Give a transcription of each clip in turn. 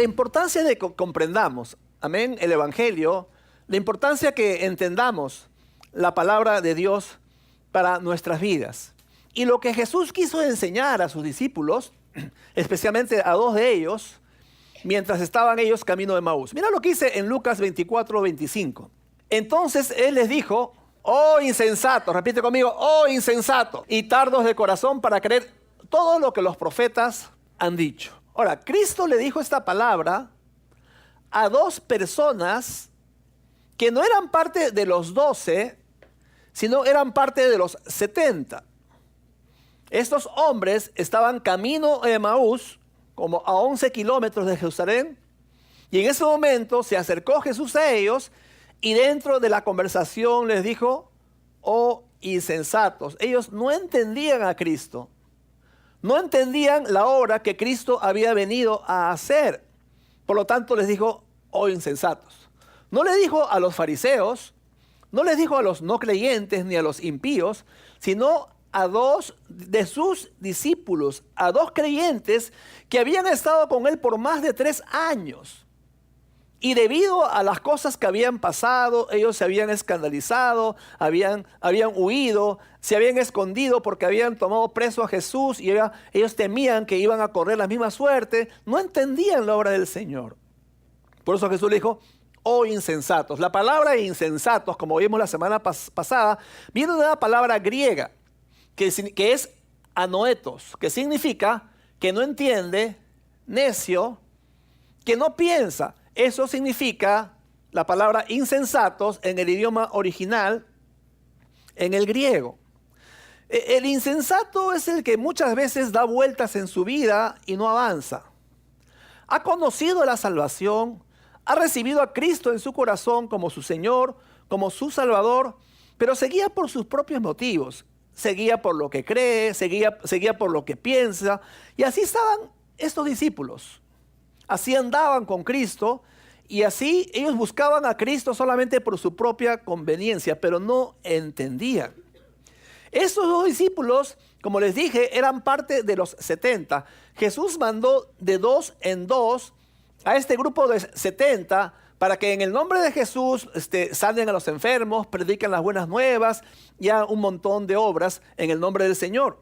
importancia de que comprendamos, amén, el Evangelio, la importancia que entendamos la palabra de Dios para nuestras vidas. Y lo que Jesús quiso enseñar a sus discípulos, especialmente a dos de ellos, mientras estaban ellos camino de Emaús. Mira lo que dice en Lucas 24:25. Entonces Él les dijo: oh insensatos, repite conmigo, oh insensatos, y tardos de corazón para creer todo lo que los profetas han dicho. Ahora, Cristo le dijo esta palabra a dos personas que no eran parte de los 12, sino eran parte de los 70. Estos hombres estaban camino a Emaús, como a 11 kilómetros de Jerusalén, y en ese momento se acercó Jesús a ellos y dentro de la conversación les dijo: oh insensatos. Ellos no entendían a Cristo, no entendían la obra que Cristo había venido a hacer. Por lo tanto les dijo: oh insensatos. No le dijo a los fariseos, no les dijo a los no creyentes ni a los impíos, sino a dos de sus discípulos, a dos creyentes que habían estado con él por más de 3 años. Y debido a las cosas que habían pasado, ellos se habían escandalizado, habían huido, se habían escondido porque habían tomado preso a Jesús y ellos temían que iban a correr la misma suerte. No entendían la obra del Señor. Por eso Jesús le dijo: oh insensatos. La palabra insensatos, como vimos la semana pasada, viene de una palabra griega que es anoetos, que significa que no entiende, necio, que no piensa. Eso significa la palabra insensatos en el idioma original, en el griego. El insensato es el que muchas veces da vueltas en su vida y no avanza. Ha conocido la salvación, ha recibido a Cristo en su corazón como su Señor, como su Salvador, pero seguía por sus propios motivos. Seguía por lo que cree, seguía por lo que piensa. Y así estaban estos discípulos. Así andaban con Cristo y así ellos buscaban a Cristo solamente por su propia conveniencia, pero no entendían. Estos dos discípulos, como les dije, eran parte de los 70. Jesús mandó de 2 en 2 a este grupo de 70 para que en el nombre de Jesús sanen a los enfermos, prediquen las buenas nuevas y hagan un montón de obras en el nombre del Señor.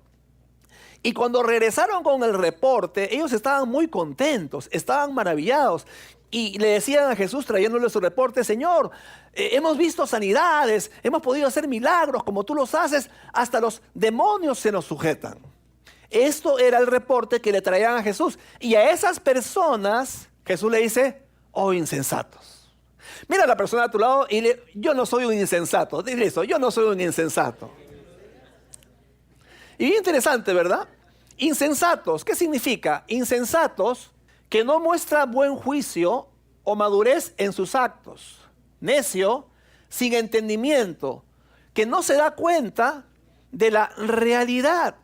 Y cuando regresaron con el reporte, ellos estaban muy contentos, estaban maravillados. Y le decían a Jesús, trayéndole su reporte: Señor, hemos visto sanidades, hemos podido hacer milagros como tú los haces, hasta los demonios se nos sujetan. Esto era el reporte que le traían a Jesús. Y a esas personas Jesús le dice: oh insensatos. Mira a la persona a tu lado y dile: yo no soy un insensato. Dile eso: yo no soy un insensato. Y bien interesante, ¿verdad? Insensatos, ¿qué significa? Insensatos, que no muestra buen juicio o madurez en sus actos. Necio, sin entendimiento, que no se da cuenta de la realidad.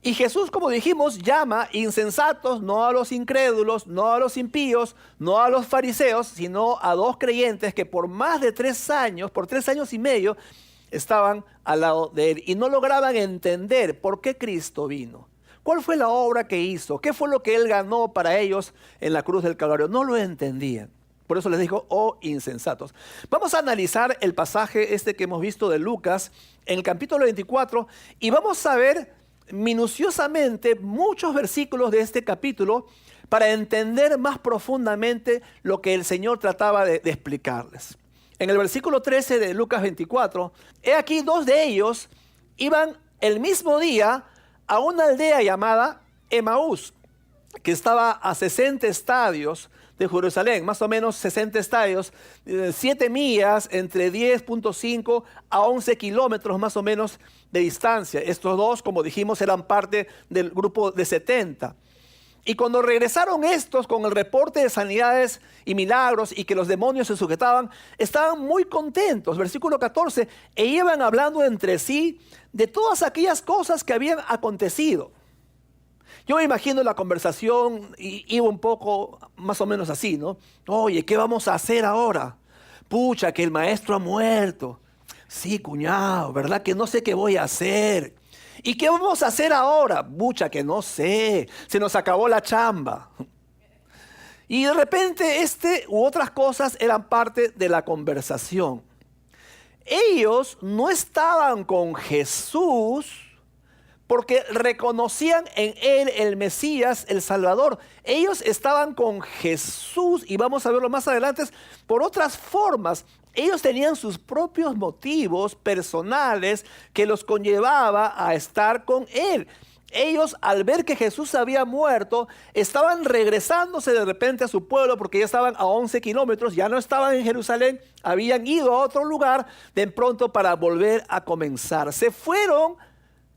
Y Jesús, como dijimos, llama insensatos no a los incrédulos, no a los impíos, no a los fariseos, sino a dos creyentes que por más de 3 años, por 3 años y medio, estaban al lado de él y no lograban entender por qué Cristo vino. ¿Cuál fue la obra que hizo? ¿Qué fue lo que él ganó para ellos en la cruz del Calvario? No lo entendían. Por eso les dijo: oh insensatos. Vamos a analizar el pasaje que hemos visto de Lucas en el capítulo 24 y vamos a ver minuciosamente muchos versículos de este capítulo para entender más profundamente lo que el Señor trataba de explicarles. En el versículo 13 de Lucas 24, he aquí 2 de ellos iban el mismo día a una aldea llamada Emaús, que estaba a 60 estadios de Jerusalén, más o menos 60 estadios, 7 millas, entre 10.5 a 11 kilómetros más o menos de distancia. Estos dos, como dijimos, eran parte del grupo de 70. Y cuando regresaron estos con el reporte de sanidades y milagros y que los demonios se sujetaban, estaban muy contentos. Versículo 14, e iban hablando entre sí de todas aquellas cosas que habían acontecido. Yo me imagino la conversación y iba un poco más o menos así, ¿no? Oye, ¿qué vamos a hacer ahora? Pucha, que el maestro ha muerto. Sí, cuñado, ¿verdad? Que no sé qué voy a hacer. ¿Y qué vamos a hacer ahora? Pucha, que no sé. Se nos acabó la chamba. Y de repente u otras cosas eran parte de la conversación. Ellos no estaban con Jesús porque reconocían en Él el Mesías, el Salvador. Ellos estaban con Jesús, y vamos a verlo más adelante, por otras formas. Ellos tenían sus propios motivos personales que los conllevaba a estar con Él. Ellos, al ver que Jesús había muerto, estaban regresándose de repente a su pueblo, porque ya estaban a 11 kilómetros, ya no estaban en Jerusalén, habían ido a otro lugar de pronto para volver a comenzar. Se fueron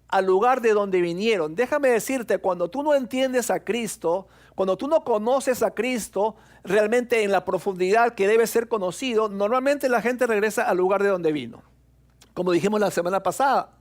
al lugar de donde vinieron. Déjame decirte, cuando tú no entiendes a Cristo, cuando tú no conoces a Cristo realmente en la profundidad que debe ser conocido, normalmente la gente regresa al lugar de donde vino, como dijimos la semana pasada.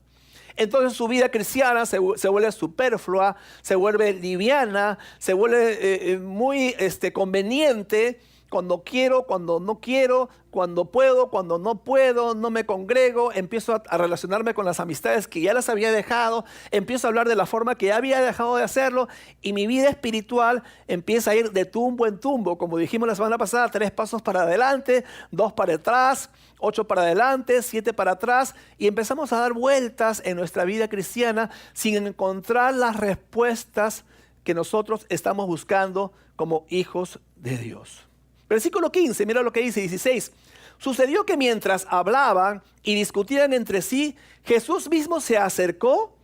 Entonces su vida cristiana se vuelve superflua, se vuelve liviana, se vuelve muy conveniente. Cuando quiero, cuando no quiero, cuando puedo, cuando no puedo, no me congrego, empiezo a relacionarme con las amistades que ya las había dejado, empiezo a hablar de la forma que ya había dejado de hacerlo, y mi vida espiritual empieza a ir de tumbo en tumbo, como dijimos la semana pasada, 3 pasos para adelante, 2 para atrás, 8 para adelante, 7 para atrás, y empezamos a dar vueltas en nuestra vida cristiana sin encontrar las respuestas que nosotros estamos buscando como hijos de Dios. Versículo 15, mira lo que dice, 16. Sucedió que mientras hablaban y discutían entre sí, Jesús mismo se acercó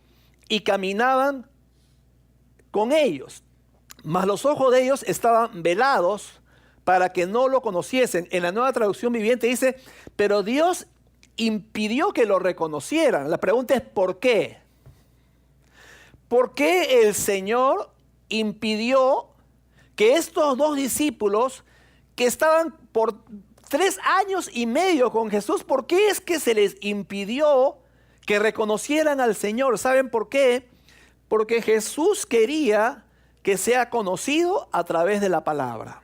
y caminaban con ellos. Mas los ojos de ellos estaban velados para que no lo conociesen. En la Nueva Traducción Viviente dice, pero Dios impidió que lo reconocieran. La pregunta es, ¿por qué? ¿Por qué el Señor impidió que estos 2 discípulos que estaban por 3 años y medio con Jesús, por qué es que se les impidió que reconocieran al Señor? ¿Saben por qué? Porque Jesús quería que sea conocido a través de la palabra.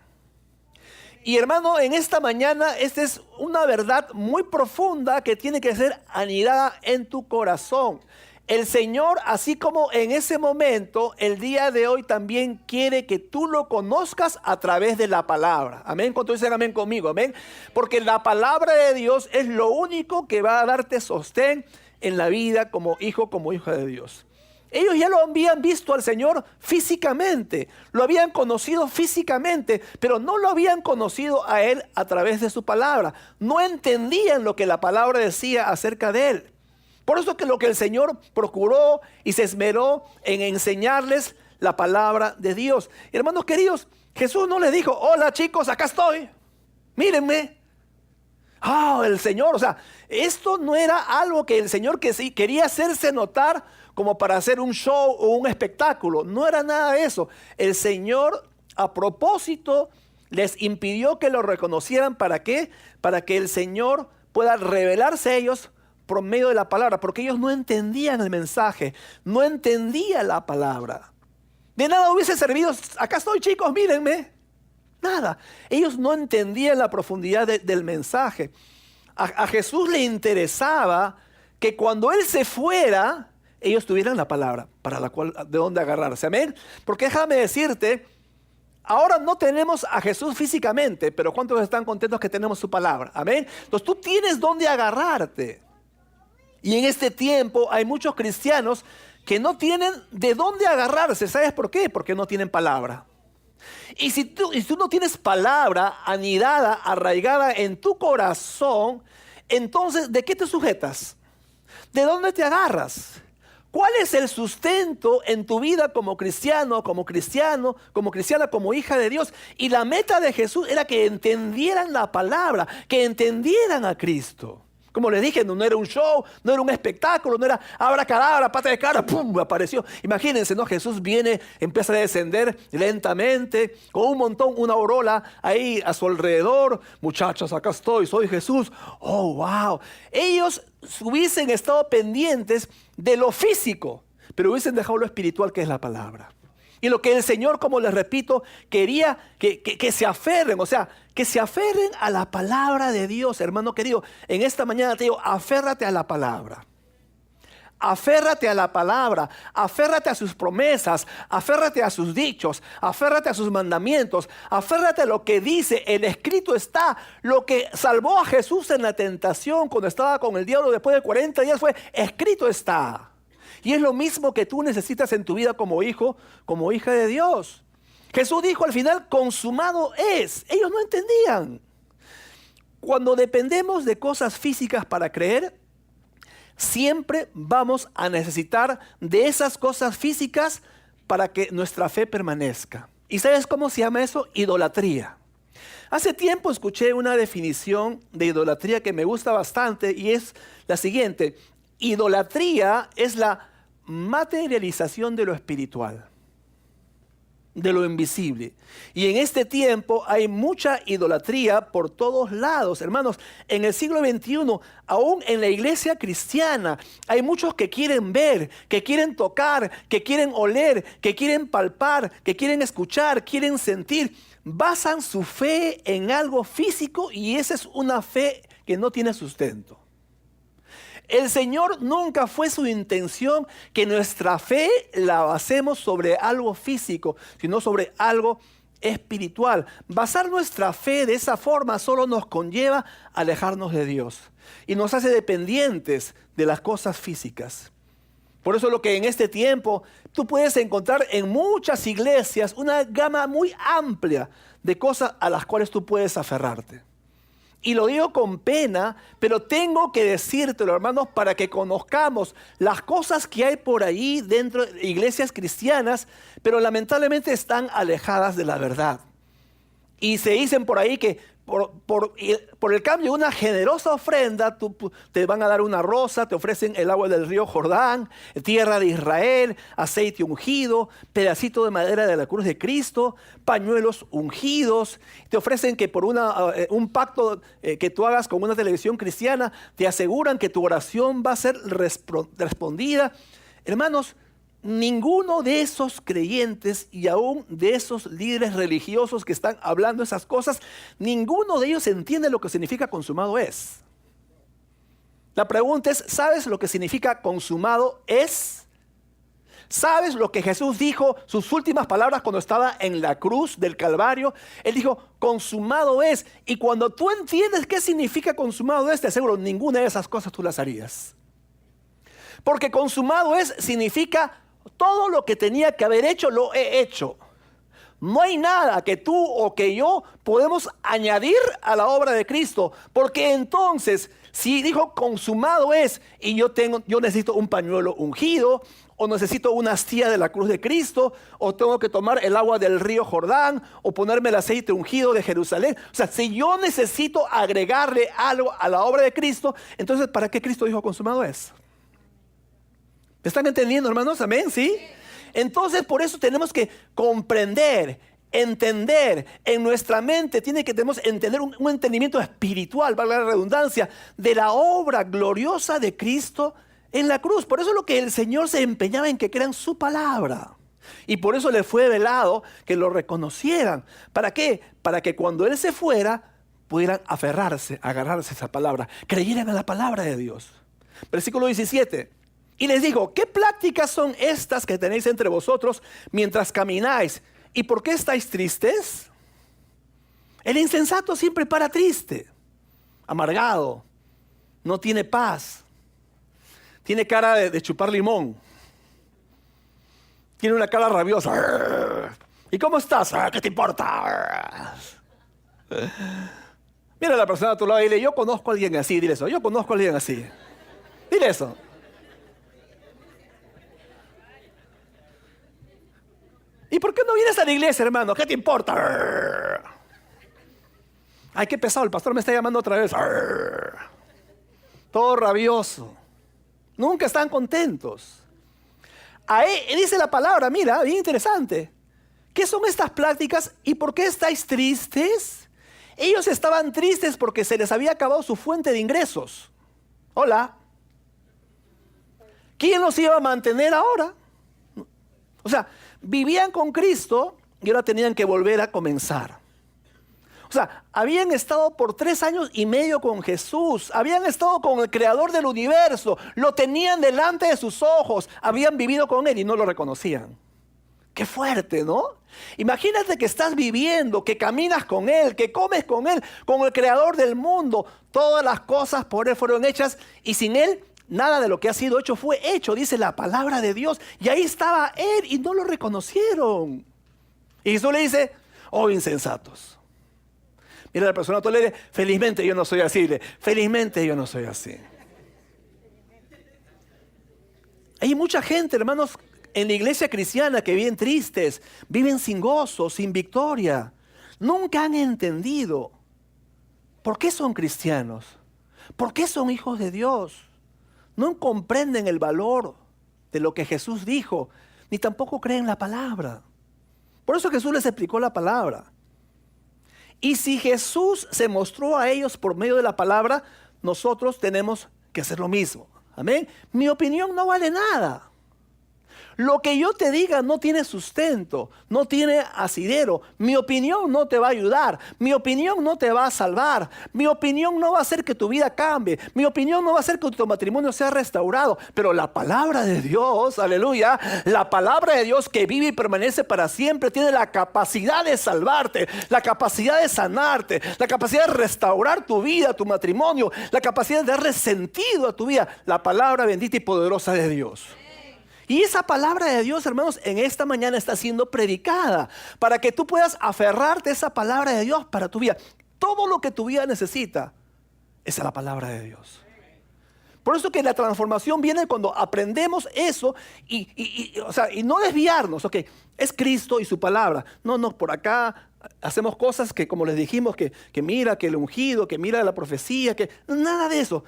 Y hermano, en esta mañana, esta es una verdad muy profunda que tiene que ser anidada en tu corazón. El Señor, así como en ese momento, el día de hoy también quiere que tú lo conozcas a través de la palabra. Amén. ¿Cuántos dicen amén conmigo? Amén. Porque la palabra de Dios es lo único que va a darte sostén en la vida como hijo de Dios. Ellos ya lo habían visto al Señor físicamente, lo habían conocido físicamente, pero no lo habían conocido a Él a través de su palabra. No entendían lo que la palabra decía acerca de Él. Por eso es que lo que el Señor procuró y se esmeró en enseñarles la palabra de Dios. Hermanos queridos, Jesús no les dijo, hola chicos, acá estoy, mírenme. El Señor, o sea, esto no era algo que el Señor quería hacerse notar como para hacer un show o un espectáculo. No era nada de eso. El Señor a propósito les impidió que lo reconocieran. ¿Para qué? Para que el Señor pueda revelarse a ellos por medio de la palabra, porque ellos no entendían el mensaje, no entendían la palabra. De nada hubiese servido, acá estoy chicos, mírenme. Nada, ellos no entendían la profundidad del mensaje. A Jesús le interesaba que cuando Él se fuera, ellos tuvieran la palabra para la cual, de dónde agarrarse. Amén. Porque déjame decirte, ahora no tenemos a Jesús físicamente, pero ¿cuántos están contentos que tenemos su palabra? Amén. Entonces tú tienes dónde agarrarte. Y en este tiempo hay muchos cristianos que no tienen de dónde agarrarse. ¿Sabes por qué? Porque no tienen palabra. Y si tú no tienes palabra anidada, arraigada en tu corazón, entonces ¿de qué te sujetas? ¿De dónde te agarras? ¿Cuál es el sustento en tu vida como cristiano, como cristiana, como hija de Dios? Y la meta de Jesús era que entendieran la palabra, que entendieran a Cristo. Como les dije, no era un show, no era un espectáculo, no era abracadabra, pata de cara, ¡pum!, apareció. Imagínense, ¿no? Jesús viene, empieza a descender lentamente, con un montón, una aureola ahí a su alrededor. Muchachos, acá estoy, soy Jesús. ¡Oh, wow! Ellos hubiesen estado pendientes de lo físico, pero hubiesen dejado lo espiritual, que es la palabra. Y lo que el Señor, como les repito, quería que se aferren, o sea, que se aferren a la palabra de Dios. Hermano querido, en esta mañana te digo, aférrate a la palabra. Aférrate a la palabra, aférrate a sus promesas, aférrate a sus dichos, aférrate a sus mandamientos, aférrate a lo que dice. El escrito está. Lo que salvó a Jesús en la tentación cuando estaba con el diablo después de 40 días fue: escrito está. Y es lo mismo que tú necesitas en tu vida como hijo, como hija de Dios. Jesús dijo al final: consumado es. Ellos no entendían. Cuando dependemos de cosas físicas para creer, siempre vamos a necesitar de esas cosas físicas para que nuestra fe permanezca. ¿Y sabes cómo se llama eso? Idolatría. Hace tiempo escuché una definición de idolatría que me gusta bastante y es la siguiente: idolatría es la materialización de lo espiritual, de lo invisible. Y en este tiempo hay mucha idolatría por todos lados, hermanos. En el siglo XXI, aún en la iglesia cristiana, hay muchos que quieren ver, que quieren tocar, que quieren oler, que quieren palpar, que quieren escuchar, quieren sentir. Basan su fe en algo físico y esa es una fe que no tiene sustento. El Señor nunca fue su intención que nuestra fe la basemos sobre algo físico, sino sobre algo espiritual. Basar nuestra fe de esa forma solo nos conlleva a alejarnos de Dios y nos hace dependientes de las cosas físicas. Por eso lo que en este tiempo tú puedes encontrar en muchas iglesias una gama muy amplia de cosas a las cuales tú puedes aferrarte. Y lo digo con pena, pero tengo que decírtelo, hermanos, para que conozcamos las cosas que hay por ahí dentro de iglesias cristianas, pero lamentablemente están alejadas de la verdad. Y se dicen por ahí que por el cambio de una generosa ofrenda, te van a dar una rosa, te ofrecen el agua del río Jordán, tierra de Israel, aceite ungido, pedacito de madera de la cruz de Cristo, pañuelos ungidos. Te ofrecen que por un pacto que tú hagas con una televisión cristiana, te aseguran que tu oración va a ser respondida. Hermanos, ninguno de esos creyentes y aún de esos líderes religiosos que están hablando esas cosas, ninguno de ellos entiende lo que significa consumado es. La pregunta es: ¿sabes lo que significa consumado es? ¿Sabes lo que Jesús dijo, sus últimas palabras cuando estaba en la cruz del Calvario? Él dijo: consumado es. Y cuando tú entiendes qué significa consumado es, te aseguro, ninguna de esas cosas tú las harías. Porque consumado es significa: todo lo que tenía que haber hecho, lo he hecho. No hay nada que tú o que yo podemos añadir a la obra de Cristo. Porque entonces, si dijo consumado es, y yo necesito un pañuelo ungido, o necesito una astilla de la cruz de Cristo, o tengo que tomar el agua del río Jordán, o ponerme el aceite ungido de Jerusalén. O sea, si yo necesito agregarle algo a la obra de Cristo, entonces ¿para qué Cristo dijo consumado es? ¿Me están entendiendo, hermanos? Amén, ¿sí? Entonces, por eso tenemos que comprender, entender. En nuestra mente tenemos que entender un entendimiento espiritual, valga la redundancia, de la obra gloriosa de Cristo en la cruz. Por eso es lo que el Señor se empeñaba en que crean su palabra. Y por eso le fue velado que lo reconocieran. ¿Para qué? Para que cuando Él se fuera, pudieran aferrarse, agarrarse a esa palabra, creyeran a la palabra de Dios. Versículo 17. Y les digo: ¿qué prácticas son estas que tenéis entre vosotros mientras camináis? ¿Y por qué estáis tristes? El insensato siempre para triste, amargado, no tiene paz, tiene cara de chupar limón, tiene una cara rabiosa. ¿Y cómo estás? ¿Qué te importa? Mira a la persona a tu lado y dile: yo conozco a alguien así. Dile eso: yo conozco a alguien así. Dile eso. ¿Y por qué no vienes a la iglesia, hermano? ¿Qué te importa? Ay, qué pesado, el pastor me está llamando otra vez. Todo rabioso. Nunca están contentos. Ahí dice la palabra, mira, bien interesante. ¿Qué son estas prácticas y por qué estáis tristes? Ellos estaban tristes porque se les había acabado su fuente de ingresos. Hola. ¿Quién los iba a mantener ahora? O sea, vivían con Cristo y ahora tenían que volver a comenzar. O sea, habían estado por 3 años y medio con Jesús, habían estado con el creador del universo, lo tenían delante de sus ojos, habían vivido con él y no lo reconocían. Qué fuerte, ¿no? Imagínate que estás viviendo, que caminas con él, que comes con él, con el creador del mundo. Todas las cosas por él fueron hechas y sin él nada de lo que ha sido hecho fue hecho, dice la palabra de Dios. Y ahí estaba él y no lo reconocieron. Y Jesús le dice, oh insensatos. Mira, la persona tú le dices, felizmente yo no soy así. Felizmente yo no soy así. Hay mucha gente, hermanos, en la iglesia cristiana que viven tristes, viven sin gozo, sin victoria. Nunca han entendido por qué son cristianos, por qué son hijos de Dios. No comprenden el valor de lo que Jesús dijo, ni tampoco creen la palabra. Por eso Jesús les explicó la palabra. Y si Jesús se mostró a ellos por medio de la palabra, nosotros tenemos que hacer lo mismo. Amén. Mi opinión no vale nada. Lo que yo te diga no tiene sustento, no tiene asidero. Mi opinión no te va a ayudar. Mi opinión no te va a salvar. Mi opinión no va a hacer que tu vida cambie. Mi opinión no va a hacer que tu matrimonio sea restaurado. Pero la palabra de Dios, aleluya, la palabra de Dios que vive y permanece para siempre tiene la capacidad de salvarte, la capacidad de sanarte, la capacidad de restaurar tu vida, tu matrimonio, la capacidad de darle sentido a tu vida. La palabra bendita y poderosa de Dios. Y esa palabra de Dios, hermanos, en esta mañana está siendo predicada para que tú puedas aferrarte a esa palabra de Dios para tu vida. Todo lo que tu vida necesita es la palabra de Dios. Por eso que la transformación viene cuando aprendemos eso y no desviarnos. Okay, es Cristo y su palabra. No, por acá hacemos cosas que, como les dijimos, que mira que el ungido, que mira la profecía, que nada de eso.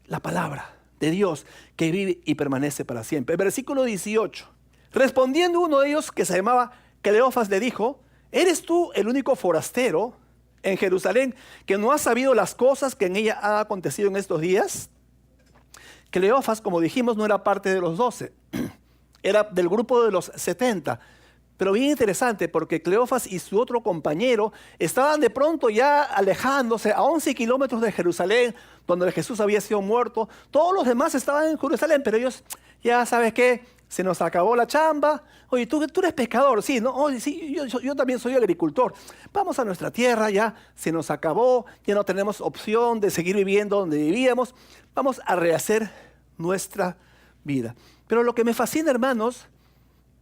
La palabra de Dios que vive y permanece para siempre. El versículo 18. Respondiendo uno de ellos que se llamaba Cleofas le dijo, ¿eres tú el único forastero en Jerusalén que no ha sabido las cosas que en ella han acontecido en estos días? Cleofas, como dijimos, no era parte de los 12, era del grupo de los 70. Pero bien interesante porque Cleofas y su otro compañero estaban de pronto ya alejándose a 11 kilómetros de Jerusalén, donde Jesús había sido muerto. Todos los demás estaban en Jerusalén, pero ellos, ya sabes qué, se nos acabó la chamba. Oye, tú eres pescador, sí, ¿no? Oye, sí, yo también soy agricultor. Vamos a nuestra tierra, ya se nos acabó, ya no tenemos opción de seguir viviendo donde vivíamos. Vamos a rehacer nuestra vida. Pero lo que me fascina, hermanos,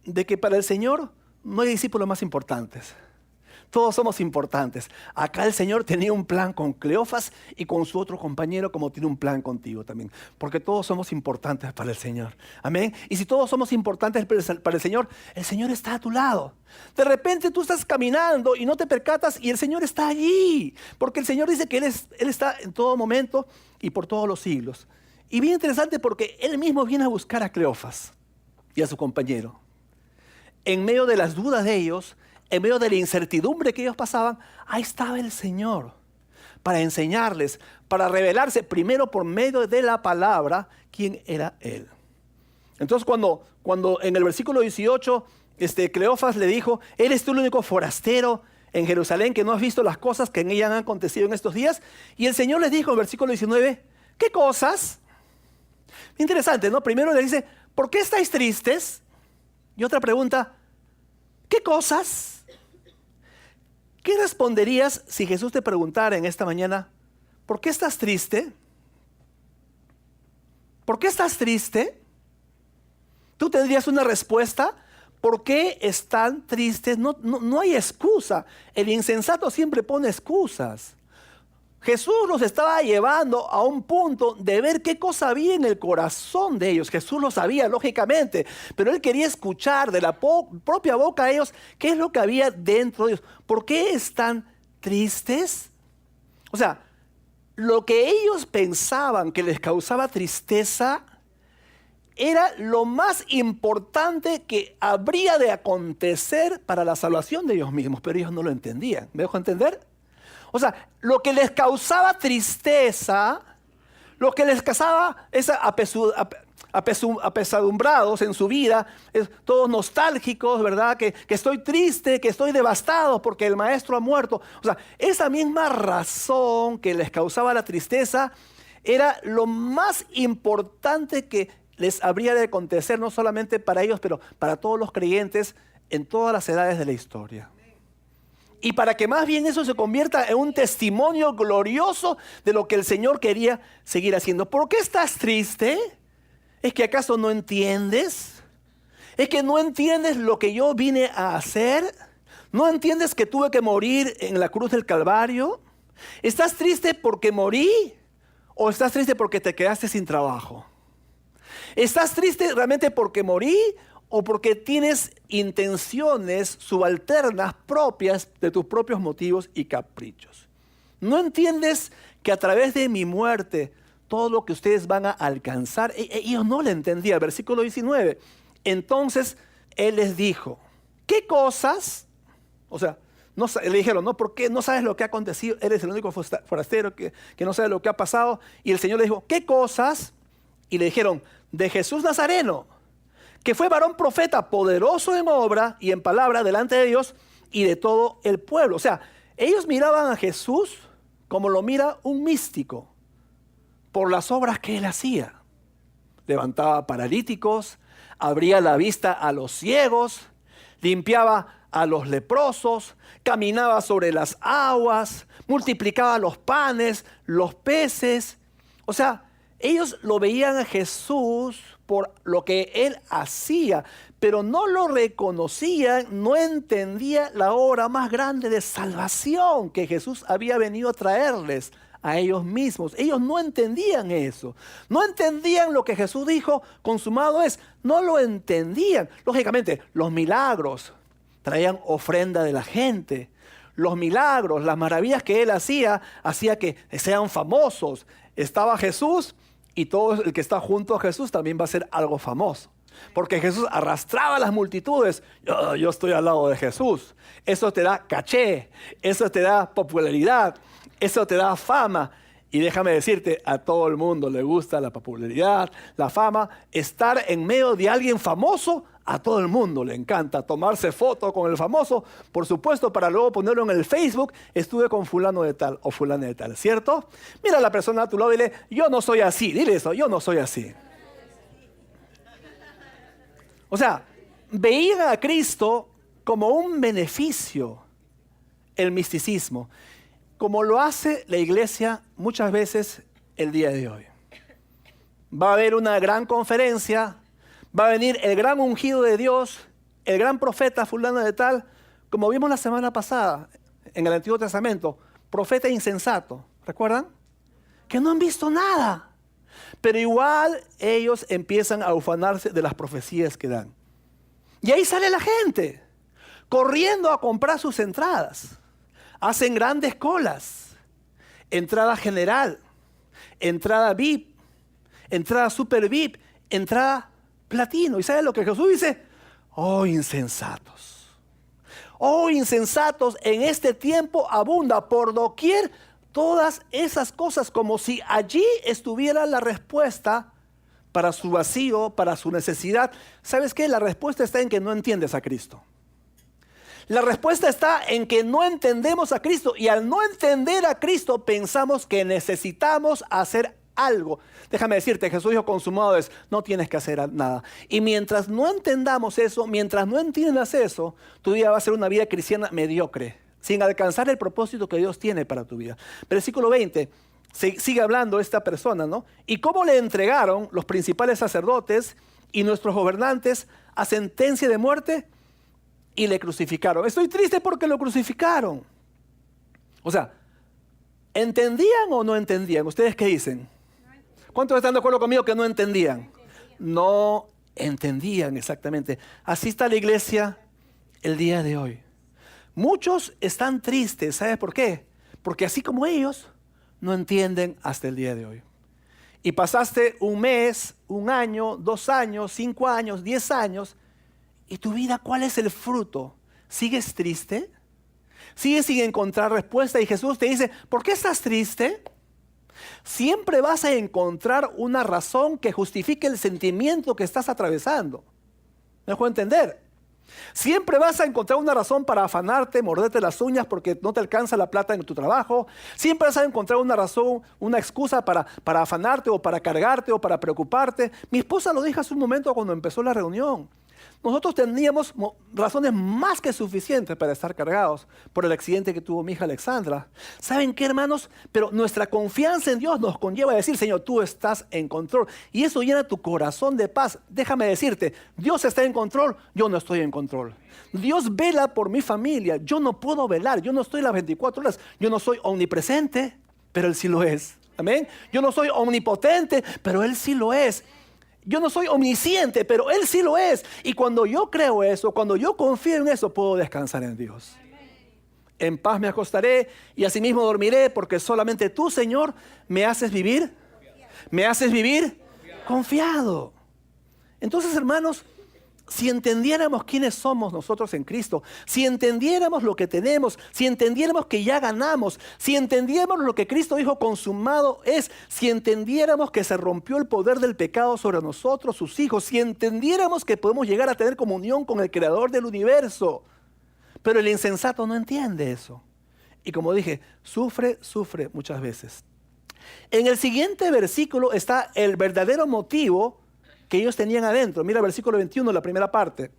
de que para el Señor no hay discípulos más importantes. Todos somos importantes. Acá el Señor tenía un plan con Cleofas y con su otro compañero, como tiene un plan contigo también. Porque todos somos importantes para el Señor. Amén. Y si todos somos importantes para el Señor está a tu lado. De repente tú estás caminando y no te percatas y el Señor está allí. Porque el Señor dice que Él está en todo momento y por todos los siglos. Y bien interesante porque Él mismo viene a buscar a Cleofas y a su compañero. En medio de las dudas de ellos, en medio de la incertidumbre que ellos pasaban, ahí estaba el Señor para enseñarles, para revelarse primero por medio de la palabra quién era Él. Entonces cuando en el versículo 18 Cleofas le dijo, ¿eres tú el único forastero en Jerusalén que no has visto las cosas que en ella han acontecido en estos días? Y el Señor les dijo en el versículo 19, ¿qué cosas? Interesante, ¿no? Primero le dice, ¿por qué estáis tristes? Y otra pregunta, ¿qué cosas? ¿Qué responderías si Jesús te preguntara en esta mañana, ¿por qué estás triste? ¿Por qué estás triste? Tú tendrías una respuesta, ¿por qué están tristes? No hay excusa. El insensato siempre pone excusas. Jesús los estaba llevando a un punto de ver qué cosa había en el corazón de ellos. Jesús lo sabía, lógicamente, pero Él quería escuchar de la propia boca de ellos qué es lo que había dentro de ellos. ¿Por qué están tristes? O sea, lo que ellos pensaban que les causaba tristeza era lo más importante que habría de acontecer para la salvación de ellos mismos, pero ellos no lo entendían. ¿Me dejo entender? O sea, lo que les causaba tristeza Lo que les causaba es apesadumbrados en su vida, todos nostálgicos, ¿verdad? Que estoy triste, que estoy devastado porque el maestro ha muerto. O sea, esa misma razón que les causaba la tristeza era lo más importante que les habría de acontecer, no solamente para ellos, pero para todos los creyentes en todas las edades de la historia. Y para que más bien eso se convierta en un testimonio glorioso de lo que el Señor quería seguir haciendo. ¿Por qué estás triste? ¿Es que acaso no entiendes? ¿Es que no entiendes lo que yo vine a hacer? ¿No entiendes que tuve que morir en la cruz del Calvario? ¿Estás triste porque morí? ¿O estás triste porque te quedaste sin trabajo? ¿Estás triste realmente porque morí? ¿O porque tienes intenciones subalternas propias de tus propios motivos y caprichos? ¿No entiendes que a través de mi muerte todo lo que ustedes van a alcanzar? Ellos no le entendían. Versículo 19. Entonces Él les dijo, ¿qué cosas? O sea, le dijeron, ¿no? ¿Por qué no sabes lo que ha acontecido? Eres el único forastero que no sabe lo que ha pasado. Y el Señor le dijo, ¿qué cosas? Y le dijeron, de Jesús Nazareno, que fue varón profeta, poderoso en obra y en palabra delante de Dios y de todo el pueblo. O sea, ellos miraban a Jesús como lo mira un místico, por las obras que Él hacía. Levantaba paralíticos, abría la vista a los ciegos, limpiaba a los leprosos, caminaba sobre las aguas, multiplicaba los panes, los peces. O sea, ellos lo veían a Jesús por lo que Él hacía, pero no lo reconocían, no entendían la obra más grande de salvación que Jesús había venido a traerles a ellos mismos. Ellos no entendían eso. No entendían lo que Jesús dijo, consumado es. No lo entendían. Lógicamente, los milagros traían ofrenda de la gente. Los milagros, las maravillas que Él hacía que sean famosos. Estaba Jesús y todo el que está junto a Jesús también va a ser algo famoso. Porque Jesús arrastraba a las multitudes. Yo estoy al lado de Jesús. Eso te da caché, eso te da popularidad, eso te da fama. Y déjame decirte, a todo el mundo le gusta la popularidad, la fama. Estar en medio de alguien famoso, a todo el mundo le encanta tomarse foto con el famoso, por supuesto, para luego ponerlo en el Facebook. Estuve con fulano de tal o fulana de tal, ¿cierto? Mira a la persona a tu lado y dile, yo no soy así. Dile eso, yo no soy así. O sea, veían a Cristo como un beneficio, el misticismo, como lo hace la iglesia muchas veces el día de hoy. Va a haber una gran conferencia, va a venir el gran ungido de Dios, el gran profeta fulano de tal, como vimos la semana pasada en el Antiguo Testamento, profeta insensato, ¿recuerdan? Que no han visto nada, pero igual ellos empiezan a ufanarse de las profecías que dan. Y ahí sale la gente, corriendo a comprar sus entradas. Hacen grandes colas, entrada general, entrada VIP, entrada super VIP, entrada platino. ¿Y saben lo que Jesús dice? Oh, insensatos. Oh, insensatos, en este tiempo abunda por doquier todas esas cosas, como si allí estuviera la respuesta para su vacío, para su necesidad. ¿Sabes qué? La respuesta está en que no entiendes a Cristo. La respuesta está en que no entendemos a Cristo, y al no entender a Cristo pensamos que necesitamos hacer algo. Déjame decirte, Jesús dijo consumado es, no tienes que hacer nada. Y mientras no entendamos eso, mientras no entiendas eso, tu vida va a ser una vida cristiana mediocre, sin alcanzar el propósito que Dios tiene para tu vida. Versículo 20, sigue hablando esta persona, ¿no? ¿Y cómo le entregaron los principales sacerdotes y nuestros gobernantes a sentencia de muerte? Y le crucificaron. Estoy triste porque lo crucificaron. O sea, ¿entendían o no entendían? ¿Ustedes qué dicen? ¿Cuántos están de acuerdo conmigo que no entendían? No entendían exactamente. Así está la iglesia el día de hoy. Muchos están tristes. ¿Sabes por qué? Porque así como ellos, no entienden hasta el día de hoy. Y pasaste un mes, un año, 2 años, 5 años, 10 años. ¿Y tu vida cuál es el fruto? ¿Sigues triste? ¿Sigues sin encontrar respuesta? Y Jesús te dice, ¿por qué estás triste? Siempre vas a encontrar una razón que justifique el sentimiento que estás atravesando. ¿Me dejo entender? Siempre vas a encontrar una razón para afanarte, morderte las uñas porque no te alcanza la plata en tu trabajo. Siempre vas a encontrar una razón, una excusa para afanarte o para cargarte o para preocuparte. Mi esposa lo dijo hace un momento cuando empezó la reunión. Nosotros teníamos razones más que suficientes para estar cargados por el accidente que tuvo mi hija Alexandra. ¿Saben qué, hermanos? Pero nuestra confianza en Dios nos conlleva a decir, Señor, tú estás en control. Y eso llena tu corazón de paz. Déjame decirte, Dios está en control, yo no estoy en control. Dios vela por mi familia, yo no puedo velar, yo no estoy las 24 horas. Yo no soy omnipresente, pero Él sí lo es. Amén. Yo no soy omnipotente, pero Él sí lo es. Yo no soy omnisciente, pero Él sí lo es. Y cuando yo creo eso, cuando yo confío en eso, puedo descansar en Dios. En paz me acostaré y asimismo dormiré, porque solamente tú, Señor, me haces vivir. Me haces vivir confiado. Entonces, hermanos, si entendiéramos quiénes somos nosotros en Cristo, si entendiéramos lo que tenemos, si entendiéramos que ya ganamos, si entendiéramos lo que Cristo dijo consumado es, si entendiéramos que se rompió el poder del pecado sobre nosotros, sus hijos, si entendiéramos que podemos llegar a tener comunión con el Creador del universo. Pero el insensato no entiende eso. Y como dije, sufre muchas veces. En el siguiente versículo está el verdadero motivo que ellos tenían adentro. Mira el versículo 21, la primera parte.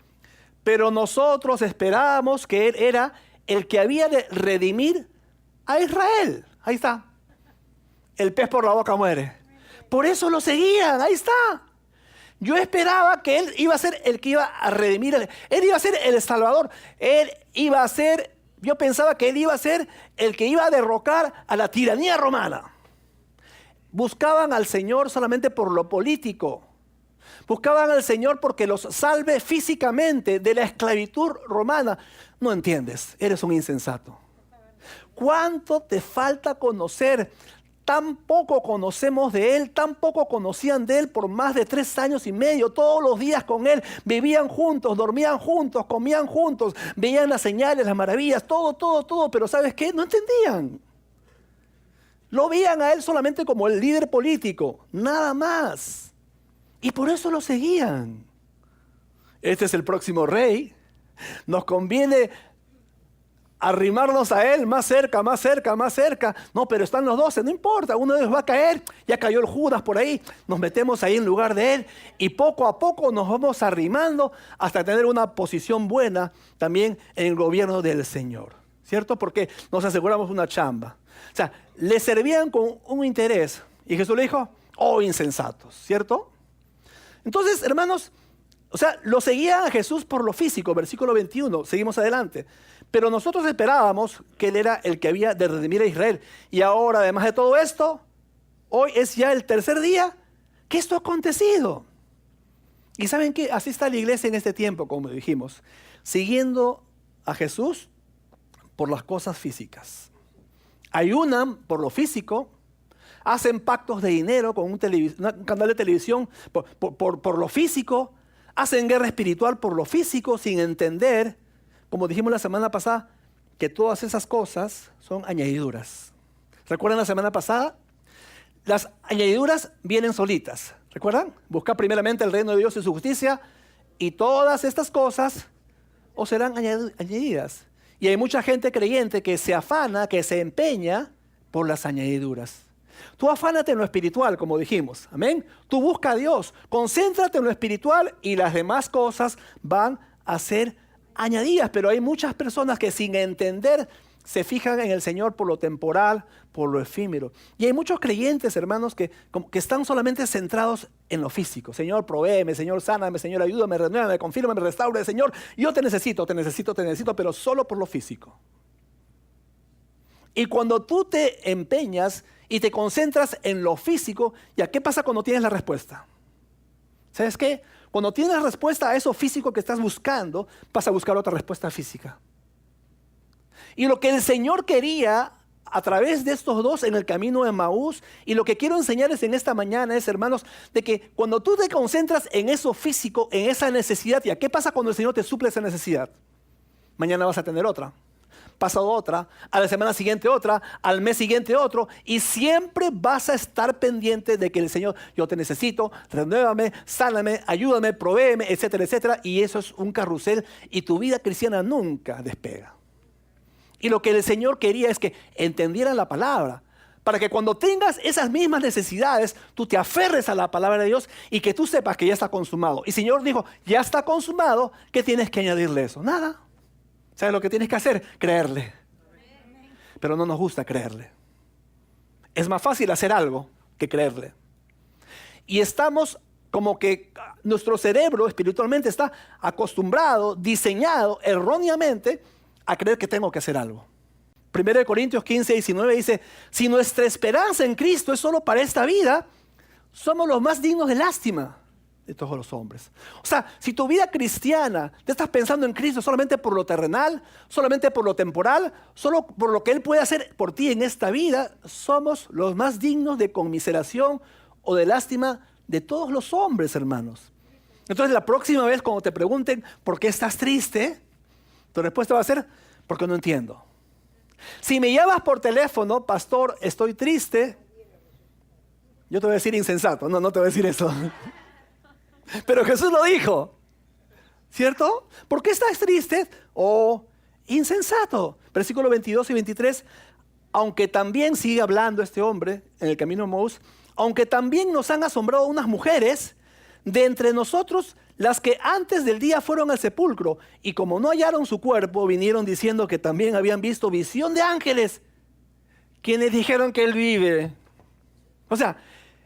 Pero nosotros esperábamos que Él era el que había de redimir a Israel. Ahí está. El pez por la boca muere. Por eso lo seguían. Ahí está. Yo esperaba que Él iba a ser el que iba a redimir. Él iba a ser el Salvador. Él iba a ser, yo pensaba que Él iba a ser el que iba a derrocar a la tiranía romana. Buscaban al Señor solamente por lo político. Buscaban al Señor porque los salve físicamente de la esclavitud romana. No entiendes, eres un insensato. ¿Cuánto te falta conocer? Tan poco conocemos de Él, tan poco conocían de Él por más de 3 años y medio. Todos los días con Él, vivían juntos, dormían juntos, comían juntos, veían las señales, las maravillas, todo. Pero ¿sabes qué? No entendían. Lo veían a Él solamente como el líder político, nada más. Y por eso lo seguían. Este es el próximo rey. Nos conviene arrimarnos a Él más cerca. No, pero están los 12, no importa, uno de ellos va a caer. Ya cayó el Judas por ahí. Nos metemos ahí en lugar de Él. Y poco a poco nos vamos arrimando hasta tener una posición buena también en el gobierno del Señor. ¿Cierto? Porque nos aseguramos una chamba. O sea, le servían con un interés. Y Jesús le dijo, oh insensatos, ¿cierto? Entonces, hermanos, o sea, lo seguía a Jesús por lo físico, versículo 21, seguimos adelante. Pero nosotros esperábamos que Él era el que había de redimir a Israel. Y ahora, además de todo esto, hoy es ya el tercer día que esto ha acontecido. Y ¿saben qué? Así está la iglesia en este tiempo, como dijimos, siguiendo a Jesús por las cosas físicas. Ayunan por lo físico. Hacen pactos de dinero con un canal de televisión por lo físico. Hacen guerra espiritual por lo físico sin entender, como dijimos la semana pasada, que todas esas cosas son añadiduras. ¿Recuerdan la semana pasada? Las añadiduras vienen solitas. ¿Recuerdan? Busca primeramente el reino de Dios y su justicia y todas estas cosas os serán añadidas. Y hay mucha gente creyente que se afana, que se empeña por las añadiduras. Tú afánate en lo espiritual, como dijimos, amén. Tú busca a Dios, concéntrate en lo espiritual y las demás cosas van a ser añadidas. Pero hay muchas personas que sin entender se fijan en el Señor por lo temporal, por lo efímero. Y hay muchos creyentes, hermanos, que están solamente centrados en lo físico. Señor, provéeme, Señor, sáname, Señor, ayúdame, renuévame, confírmame, restaure, Señor. Yo te necesito, pero solo por lo físico. Y cuando tú te empeñas y te concentras en lo físico, ¿ya qué pasa cuando tienes la respuesta? ¿Sabes qué? Cuando tienes la respuesta a eso físico que estás buscando, vas a buscar otra respuesta física. Y lo que el Señor quería a través de estos dos en el camino de Emaús, y lo que quiero enseñarles en esta mañana es, hermanos, de que cuando tú te concentras en eso físico, en esa necesidad, ¿ya qué pasa cuando el Señor te suple esa necesidad? Mañana vas a tener otra. pasado otra, a la semana siguiente otra, al mes siguiente otro, y siempre vas a estar pendiente de que el Señor, yo te necesito, renuévame, sáname, ayúdame, provéeme, etcétera, etcétera. Y eso es un carrusel y tu vida cristiana nunca despega. Y lo que el Señor quería es que entendieran la palabra, para que cuando tengas esas mismas necesidades, tú te aferres a la palabra de Dios y que tú sepas que ya está consumado. Y el Señor dijo, ya está consumado, ¿qué tienes que añadirle eso? Nada. ¿Sabes lo que tienes que hacer? Creerle. Pero no nos gusta creerle. Es más fácil hacer algo que creerle. Y estamos como que nuestro cerebro espiritualmente está acostumbrado, diseñado erróneamente a creer que tengo que hacer algo. 1 Corintios 15, 19 dice, si nuestra esperanza en Cristo es solo para esta vida, somos los más dignos de lástima de todos los hombres. O sea, si tu vida cristiana te estás pensando en Cristo solamente por lo terrenal, solamente por lo temporal, solo por lo que Él puede hacer por ti en esta vida, somos los más dignos de conmiseración o de lástima de todos los hombres, hermanos. Entonces la próxima vez cuando te pregunten por qué estás triste, tu respuesta va a ser, porque no entiendo. Si me llamas por teléfono, pastor, estoy triste, yo te voy a decir insensato. No te voy a decir eso. Pero Jesús lo dijo, ¿cierto? ¿Por qué estás triste? Oh, insensato. Versículos 22 y 23, aunque también sigue hablando este hombre en el camino de Maús, aunque también nos han asombrado unas mujeres de entre nosotros, las que antes del día fueron al sepulcro, y como no hallaron su cuerpo, vinieron diciendo que también habían visto visión de ángeles, quienes dijeron que él vive. O sea,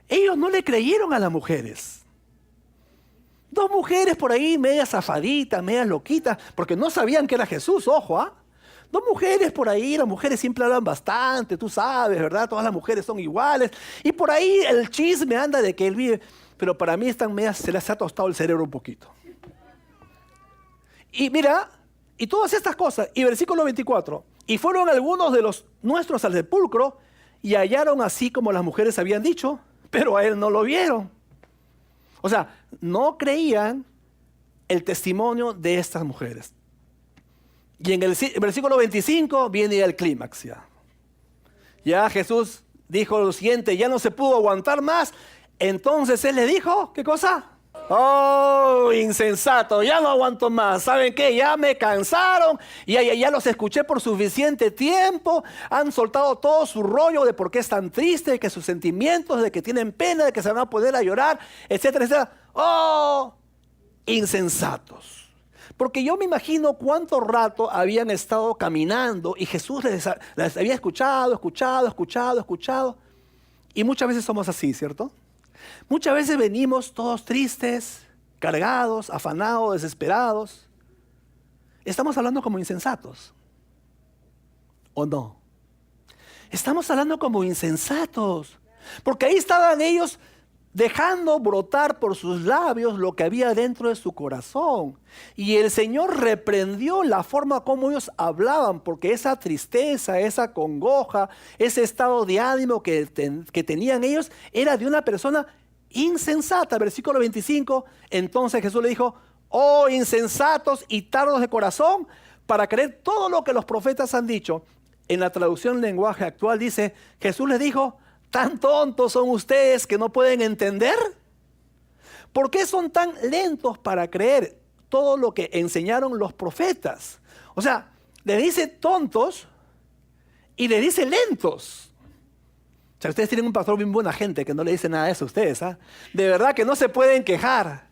ellos no le creyeron a las mujeres. 2 mujeres por ahí, medias zafaditas, medias loquitas, porque no sabían que era Jesús, ojo, ¿ah? 2 mujeres por ahí, las mujeres siempre hablan bastante, tú sabes, ¿verdad? Todas las mujeres son iguales. Y por ahí el chisme anda de que él vive. Pero para mí están medias, se les ha tostado el cerebro un poquito. Y mira, y todas estas cosas. Y versículo 24. Y fueron algunos de los nuestros al sepulcro y hallaron así como las mujeres habían dicho, pero a él no lo vieron. O sea, no creían el testimonio de estas mujeres. Y en el versículo 25 viene el clímax ya. Ya Jesús dijo lo siguiente, ya no se pudo aguantar más. Entonces él le dijo, ¿qué cosa? Oh, insensato, ya no aguanto más. ¿Saben qué? Ya me cansaron, ya los escuché por suficiente tiempo. Han soltado todo su rollo de por qué están tristes, que sus sentimientos, de que tienen pena, de que se van a poner a llorar, etcétera, etcétera. Oh, insensatos. Porque yo me imagino cuánto rato habían estado caminando y Jesús les había escuchado. Y muchas veces somos así, ¿cierto? Muchas veces venimos todos tristes, cargados, afanados, desesperados. Estamos hablando como insensatos, ¿o no? Estamos hablando como insensatos, porque ahí estaban ellos dejando brotar por sus labios lo que había dentro de su corazón. Y el Señor reprendió la forma como ellos hablaban, porque esa tristeza, esa congoja, ese estado de ánimo que tenían ellos era de una persona insensata. Versículo 25, entonces Jesús le dijo, oh insensatos y tardos de corazón, para creer todo lo que los profetas han dicho. En la traducción lenguaje actual dice, Jesús les dijo, ¿tan tontos son ustedes que no pueden entender? ¿Por qué son tan lentos para creer todo lo que enseñaron los profetas? O sea, le dice tontos y le dice lentos. O sea, ustedes tienen un pastor bien buena gente que no le dice nada de eso a ustedes, ¿ah? De verdad que no se pueden quejar.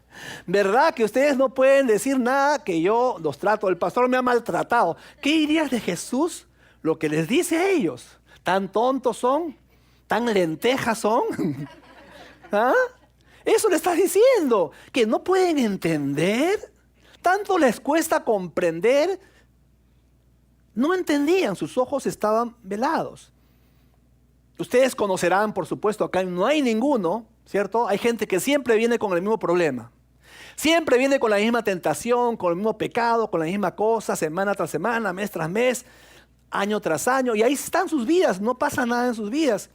¿Verdad que ustedes no pueden decir nada que yo los trato? El pastor me ha maltratado. ¿Qué dirías de Jesús? Lo que les dice a ellos. ¿Tan tontos son? ¿Tan lentejas son? ¿Ah? Eso le está diciendo, que no pueden entender, tanto les cuesta comprender. No entendían, sus ojos estaban velados. Ustedes conocerán, por supuesto, acá no hay ninguno, ¿cierto? Hay gente que siempre viene con el mismo problema. Siempre viene con la misma tentación, con el mismo pecado, con la misma cosa, semana tras semana, mes tras mes, año tras año. Y ahí están sus vidas, no pasa nada en sus vidas.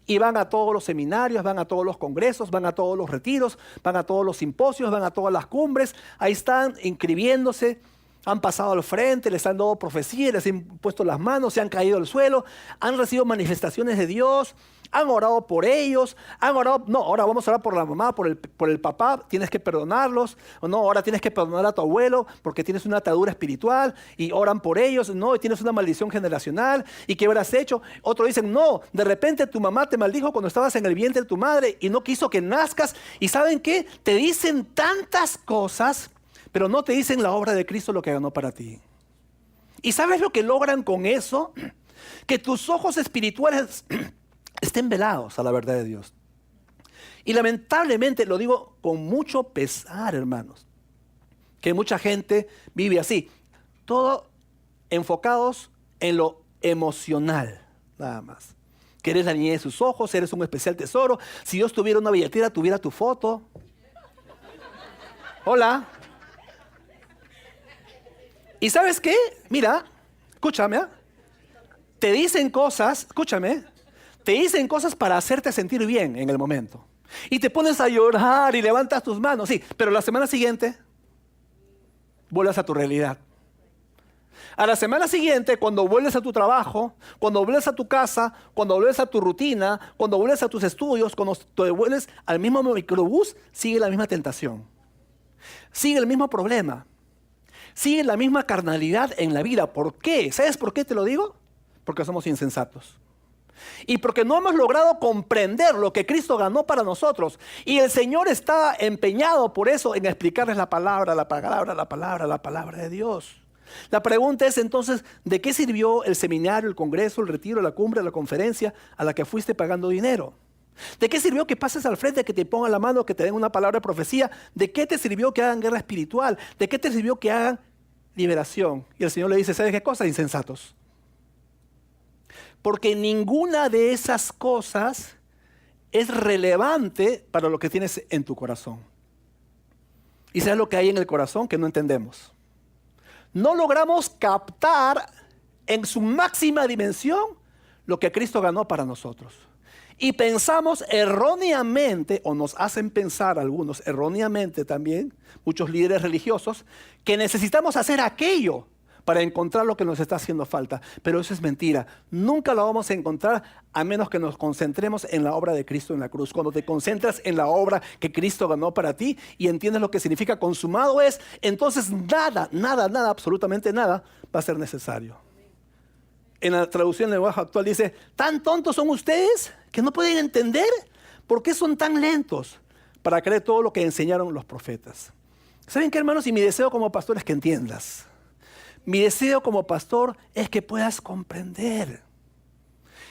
Y van a todos los seminarios, van a todos los congresos, van a todos los retiros, van a todos los simposios, van a todas las cumbres. Ahí están inscribiéndose. Han pasado al frente, les han dado profecía, les han puesto las manos, se han caído al suelo, han recibido manifestaciones de Dios, han orado por ellos, han orado, no, ahora vamos a orar por la mamá, por el papá, tienes que perdonarlos, o no, ahora tienes que perdonar a tu abuelo porque tienes una atadura espiritual y oran por ellos, no, y tienes una maldición generacional, ¿y qué habrás hecho? Otros dicen, no, de repente tu mamá te maldijo cuando estabas en el vientre de tu madre y no quiso que nazcas, y ¿saben qué? Te dicen tantas cosas, pero no te dicen la obra de Cristo, lo que ganó para ti. ¿Y sabes lo que logran con eso? Que tus ojos espirituales estén velados a la verdad de Dios. Y lamentablemente, lo digo con mucho pesar, hermanos, que mucha gente vive así, todo enfocados en lo emocional, nada más. Que eres la niña de sus ojos, eres un especial tesoro. Si Dios tuviera una billetera, tuviera tu foto. Hola. ¿Y sabes qué? Mira, escúchame. Te dicen cosas, escúchame, te dicen cosas para hacerte sentir bien en el momento. Y te pones a llorar y levantas tus manos, sí, pero la semana siguiente vuelves a tu realidad. A la semana siguiente, cuando vuelves a tu trabajo, cuando vuelves a tu casa, cuando vuelves a tu rutina, cuando vuelves a tus estudios, cuando te vuelves al mismo microbús, sigue la misma tentación. Sigue el mismo problema. Sigue la misma carnalidad en la vida. ¿Por qué? ¿Sabes por qué te lo digo? Porque somos insensatos. Y porque no hemos logrado comprender lo que Cristo ganó para nosotros. Y el Señor está empeñado por eso en explicarles la palabra de Dios. La pregunta es entonces, ¿de qué sirvió el seminario, el congreso, el retiro, la cumbre, la conferencia a la que fuiste pagando dinero? ¿De qué sirvió que pases al frente, que te pongan la mano, que te den una palabra de profecía? ¿De qué te sirvió que hagan guerra espiritual? ¿De qué te sirvió que hagan liberación? Y el Señor le dice, ¿sabes qué cosa? Insensatos. Porque ninguna de esas cosas es relevante para lo que tienes en tu corazón. ¿Y sabes lo que hay en el corazón que no entendemos? No logramos captar en su máxima dimensión lo que Cristo ganó para nosotros. Y pensamos erróneamente, o nos hacen pensar algunos erróneamente también, muchos líderes religiosos, que necesitamos hacer aquello para encontrar lo que nos está haciendo falta. Pero eso es mentira. Nunca lo vamos a encontrar a menos que nos concentremos en la obra de Cristo en la cruz. Cuando te concentras en la obra que Cristo ganó para ti y entiendes lo que significa consumado es, entonces nada, absolutamente nada va a ser necesario. En la traducción del lenguaje actual dice, ¿tan tontos son ustedes que no pueden entender? ¿Por qué son tan lentos para creer todo lo que enseñaron los profetas? ¿Saben qué, hermanos? Y mi deseo como pastor es que entiendas. Mi deseo como pastor es que puedas comprender.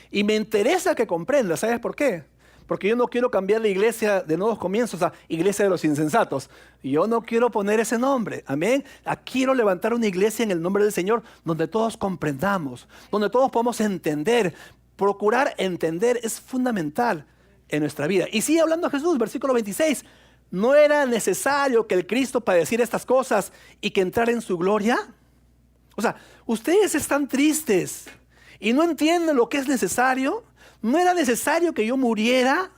Y me interesa que comprendas. ¿Sabes por qué? Porque yo no quiero cambiar la iglesia de Nuevos Comienzos a iglesia de los insensatos. Yo no quiero poner ese nombre. Amén. Quiero levantar una iglesia en el nombre del Señor donde todos comprendamos, donde todos podamos entender. Procurar entender es fundamental en nuestra vida. Y sigue hablando Jesús, versículo 26. ¿No era necesario que el Cristo padeciera estas cosas y que entrara en su gloria? O sea, ustedes están tristes y no entienden lo que es necesario. ¿No era necesario que yo muriera?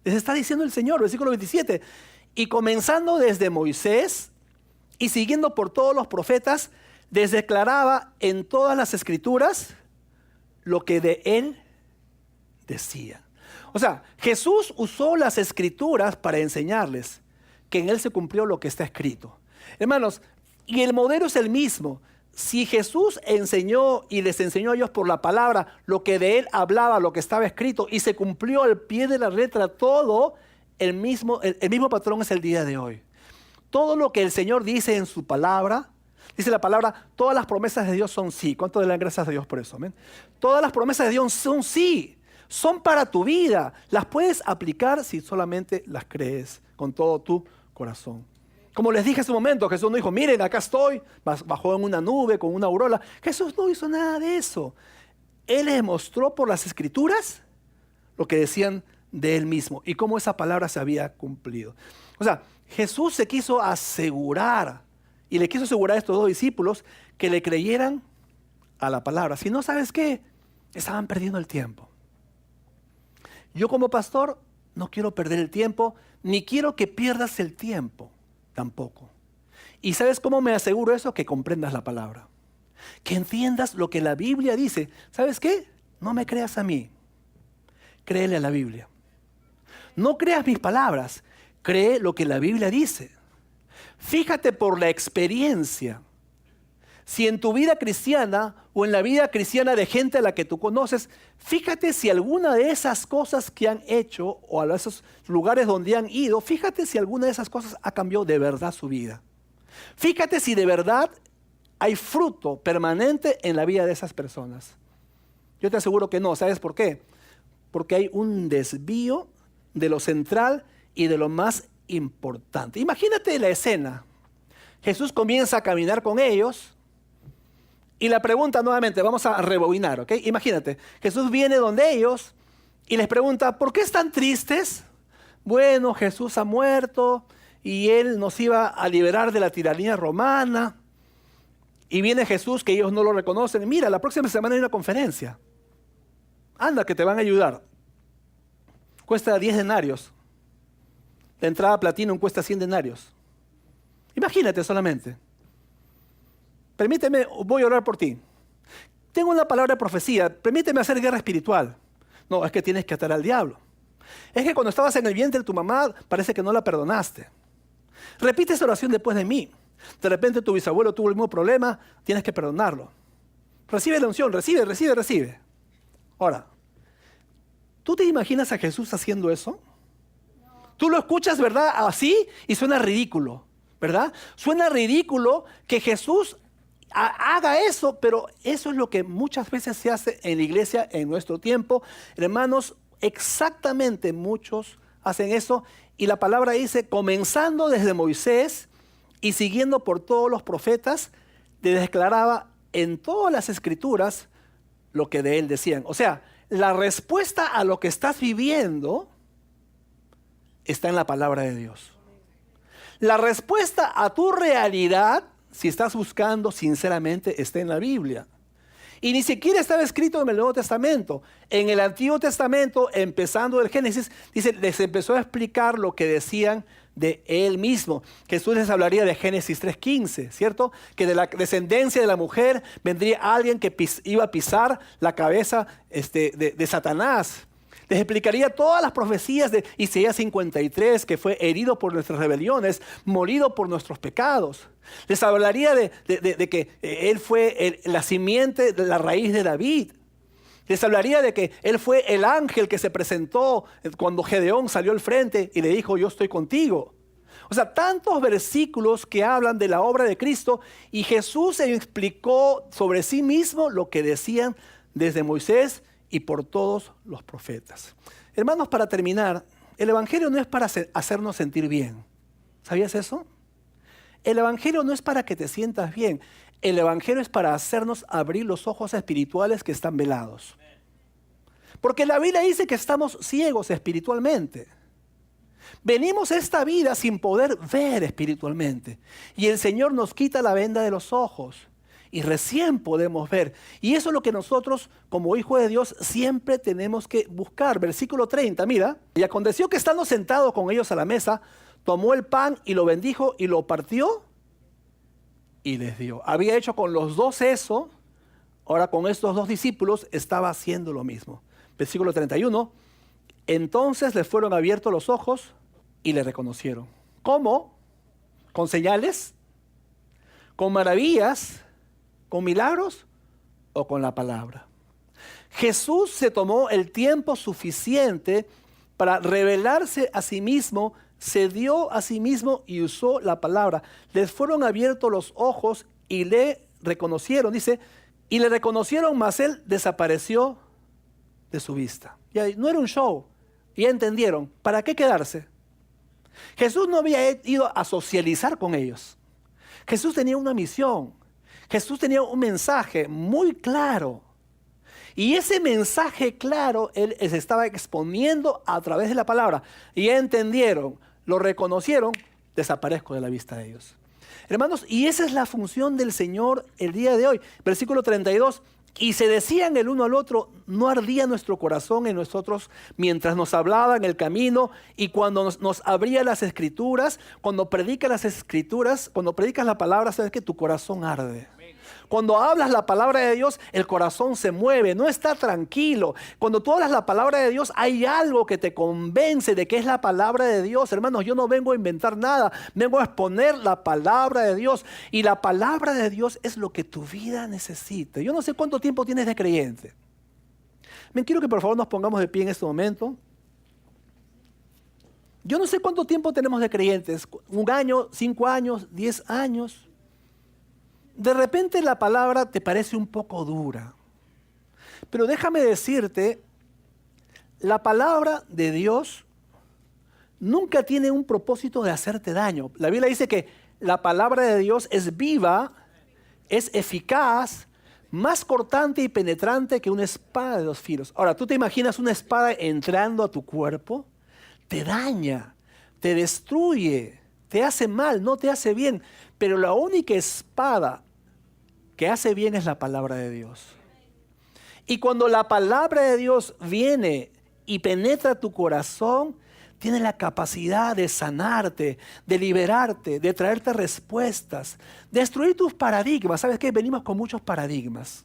Les está diciendo el Señor, versículo 27. Y comenzando desde Moisés y siguiendo por todos los profetas, les declaraba en todas las escrituras lo que de él decía. O sea, Jesús usó las escrituras para enseñarles que en él se cumplió lo que está escrito. Hermanos, y el modelo es el mismo. Si Jesús enseñó y les enseñó a ellos por la palabra lo que de él hablaba, lo que estaba escrito, y se cumplió al pie de la letra todo, el mismo patrón es el día de hoy. Todo lo que el Señor dice en su palabra, dice la palabra, todas las promesas de Dios son sí. ¿Cuánto le dan gracias a Dios por eso? ¿Amén? Todas las promesas de Dios son sí, son para tu vida. Las puedes aplicar si solamente las crees con todo tu corazón. Como les dije hace un momento, Jesús no dijo, miren, acá estoy, bajó en una nube con una aureola. Jesús no hizo nada de eso. Él les mostró por las escrituras lo que decían de él mismo y cómo esa palabra se había cumplido. O sea, Jesús se quiso asegurar y le quiso asegurar a estos dos discípulos que le creyeran a la palabra. Si no, ¿sabes qué? Estaban perdiendo el tiempo. Yo como pastor no quiero perder el tiempo, ni quiero que pierdas el tiempo. Tampoco. ¿Y sabes cómo me aseguro eso? Que comprendas la palabra. Que entiendas lo que la Biblia dice. ¿Sabes qué? No me creas a mí. Créele a la Biblia. No creas mis palabras. Cree lo que la Biblia dice. Fíjate por la experiencia. Si en tu vida cristiana o en la vida cristiana de gente a la que tú conoces, fíjate si alguna de esas cosas que han hecho o a esos lugares donde han ido, fíjate si alguna de esas cosas ha cambiado de verdad su vida. Fíjate si de verdad hay fruto permanente en la vida de esas personas. Yo te aseguro que no. ¿Sabes por qué? Porque hay un desvío de lo central y de lo más importante. Imagínate la escena. Jesús comienza a caminar con ellos y la pregunta nuevamente, vamos a rebobinar, ¿ok? Imagínate, Jesús viene donde ellos y les pregunta, ¿por qué están tristes? Bueno, Jesús ha muerto y Él nos iba a liberar de la tiranía romana. Y viene Jesús, que ellos no lo reconocen. Mira, la próxima semana hay una conferencia. Anda, que te van a ayudar. Cuesta 10 denarios. La entrada a Platinum cuesta 100 denarios. Imagínate solamente. Permíteme, voy a orar por ti. Tengo una palabra de profecía. Permíteme hacer guerra espiritual. No, es que tienes que atar al diablo. Es que cuando estabas en el vientre de tu mamá, parece que no la perdonaste. Repite esa oración después de mí. De repente tu bisabuelo tuvo el mismo problema, tienes que perdonarlo. Recibe la unción, recibe. Ahora, ¿tú te imaginas a Jesús haciendo eso? Tú lo escuchas, ¿verdad? Así y suena ridículo, ¿verdad? Suena ridículo que Jesús haga eso, pero eso es lo que muchas veces se hace en la iglesia en nuestro tiempo. Hermanos, exactamente muchos hacen eso y la palabra dice, comenzando desde Moisés y siguiendo por todos los profetas, le declaraba en todas las escrituras lo que de él decían. O sea, la respuesta a lo que estás viviendo está en la palabra de Dios. La respuesta a tu realidad, si estás buscando sinceramente, está en la Biblia. Y ni siquiera estaba escrito en el Nuevo Testamento. En el Antiguo Testamento, empezando del Génesis, dice, les empezó a explicar lo que decían de él mismo. Jesús les hablaría de Génesis 3:15, ¿cierto? Que de la descendencia de la mujer vendría alguien que iba a pisar la cabeza de Satanás. Les explicaría todas las profecías de Isaías 53, que fue herido por nuestras rebeliones, molido por nuestros pecados. Les hablaría de que él fue la simiente, la raíz de David. Les hablaría de que él fue el ángel que se presentó cuando Gedeón salió al frente y le dijo, yo estoy contigo. O sea, tantos versículos que hablan de la obra de Cristo y Jesús explicó sobre sí mismo lo que decían desde Moisés y por todos los profetas. Hermanos, para terminar, el Evangelio no es para hacernos sentir bien. ¿Sabías eso? El Evangelio no es para que te sientas bien. El Evangelio es para hacernos abrir los ojos espirituales que están velados. Porque la Biblia dice que estamos ciegos espiritualmente. Venimos a esta vida sin poder ver espiritualmente. Y el Señor nos quita la venda de los ojos. Y recién podemos ver. Y eso es lo que nosotros, como hijos de Dios, siempre tenemos que buscar. Versículo 30, mira. Y aconteció que estando sentado con ellos a la mesa, tomó el pan y lo bendijo y lo partió y les dio. Había hecho con los dos eso, ahora con estos dos discípulos estaba haciendo lo mismo. Versículo 31. Entonces les fueron abiertos los ojos y le reconocieron. ¿Cómo? ¿Con señales? ¿Con maravillas? ¿Con milagros o con la palabra? Jesús se tomó el tiempo suficiente para revelarse a sí mismo, se dio a sí mismo y usó la palabra. Les fueron abiertos los ojos y le reconocieron. Dice, y le reconocieron, mas él desapareció de su vista. Ya no era un show. Ya entendieron, ¿para qué quedarse? Jesús no había ido a socializar con ellos. Jesús tenía una misión. Jesús tenía un mensaje muy claro. Y ese mensaje claro, él se estaba exponiendo a través de la palabra. Y entendieron, lo reconocieron, desaparezco de la vista de ellos. Hermanos, y esa es la función del Señor el día de hoy. Versículo 32. Y se decían el uno al otro, ¿no ardía nuestro corazón en nosotros mientras nos hablaba en el camino y cuando nos abría las escrituras? Cuando predicas las escrituras, cuando predicas la palabra, sabes que tu corazón arde. Cuando hablas la palabra de Dios, el corazón se mueve, no está tranquilo. Cuando tú hablas la palabra de Dios, hay algo que te convence de que es la palabra de Dios. Hermanos, yo no vengo a inventar nada, vengo a exponer la palabra de Dios. Y la palabra de Dios es lo que tu vida necesita. Yo no sé cuánto tiempo tienes de creyente. Me quiero que por favor nos pongamos de pie en este momento. Yo no sé cuánto tiempo tenemos de creyentes, 1 año, 5 años, 10 años. De repente la palabra te parece un poco dura, pero déjame decirte, la palabra de Dios nunca tiene un propósito de hacerte daño. La Biblia dice que la palabra de Dios es viva, es eficaz, más cortante y penetrante que una espada de 2 filos. Ahora, ¿tú te imaginas una espada entrando a tu cuerpo? Te daña, te destruye, te hace mal, no te hace bien. Pero la única espada que hace bien es la palabra de Dios. Y cuando la palabra de Dios viene y penetra tu corazón, tiene la capacidad de sanarte, de liberarte, de traerte respuestas, destruir tus paradigmas. ¿Sabes qué? Venimos con muchos paradigmas.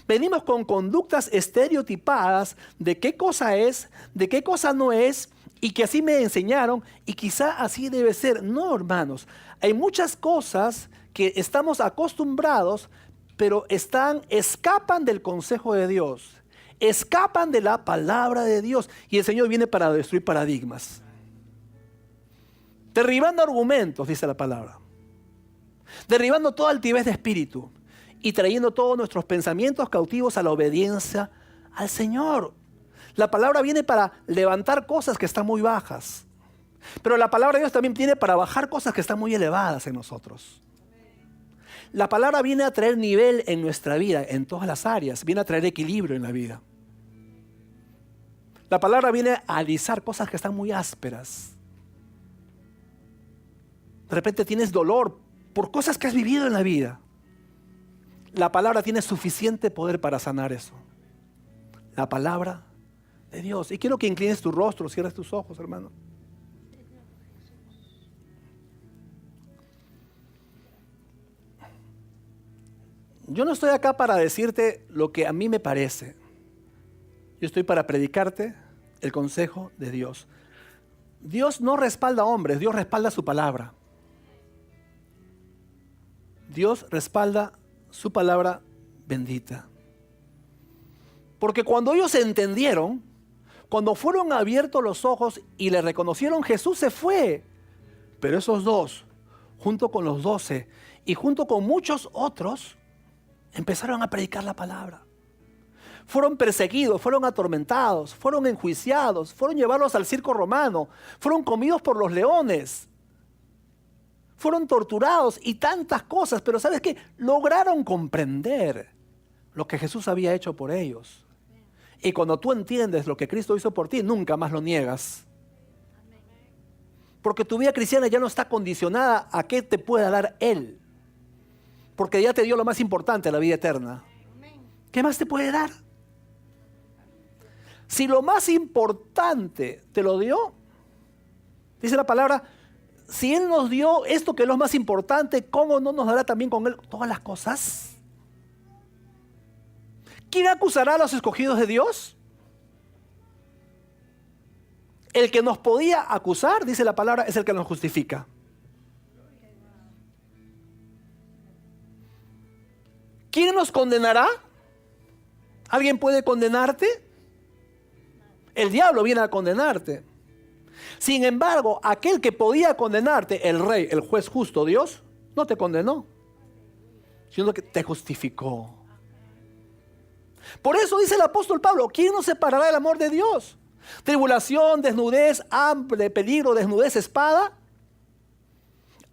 Venimos con conductas estereotipadas de qué cosa es, de qué cosa no es, y que así me enseñaron, y quizá así debe ser. No, hermanos, hay muchas cosas que estamos acostumbrados, pero escapan del consejo de Dios, escapan de la palabra de Dios, y el Señor viene para destruir paradigmas. Derribando argumentos, dice la palabra. Derribando toda altivez de espíritu y trayendo todos nuestros pensamientos cautivos a la obediencia al Señor. La palabra viene para levantar cosas que están muy bajas, pero la palabra de Dios también viene para bajar cosas que están muy elevadas en nosotros. La palabra viene a traer nivel en nuestra vida, en todas las áreas. Viene a traer equilibrio en la vida. La palabra viene a alisar cosas que están muy ásperas. De repente tienes dolor por cosas que has vivido en la vida. La palabra tiene suficiente poder para sanar eso. La palabra de Dios. Y quiero que inclines tu rostro, cierres tus ojos, hermano. Yo no estoy acá para decirte lo que a mí me parece. Yo estoy para predicarte el consejo de Dios. Dios no respalda a hombres, Dios respalda su palabra. Dios respalda su palabra bendita. Porque cuando ellos entendieron, cuando fueron abiertos los ojos y le reconocieron, Jesús se fue. Pero esos 2, junto con los 12 y junto con muchos otros, empezaron a predicar la palabra. Fueron perseguidos, fueron atormentados, fueron enjuiciados, fueron llevados al circo romano, fueron comidos por los leones, fueron torturados y tantas cosas. Pero ¿sabes qué? Lograron comprender lo que Jesús había hecho por ellos. Y cuando tú entiendes lo que Cristo hizo por ti, nunca más lo niegas. Porque tu vida cristiana ya no está condicionada a qué te pueda dar Él. Porque ya te dio lo más importante, la vida eterna. ¿Qué más te puede dar? Si lo más importante te lo dio, dice la palabra, si Él nos dio esto que es lo más importante, ¿cómo no nos dará también con Él todas las cosas? ¿Quién acusará a los escogidos de Dios? El que nos podía acusar, dice la palabra, es el que nos justifica. ¿Quién nos condenará? ¿Alguien puede condenarte? El diablo viene a condenarte. Sin embargo, aquel que podía condenarte, el rey, el juez justo, Dios, no te condenó, sino que te justificó. Por eso dice el apóstol Pablo, ¿quién nos separará del amor de Dios? Tribulación, desnudez, hambre, peligro, desnudez, espada.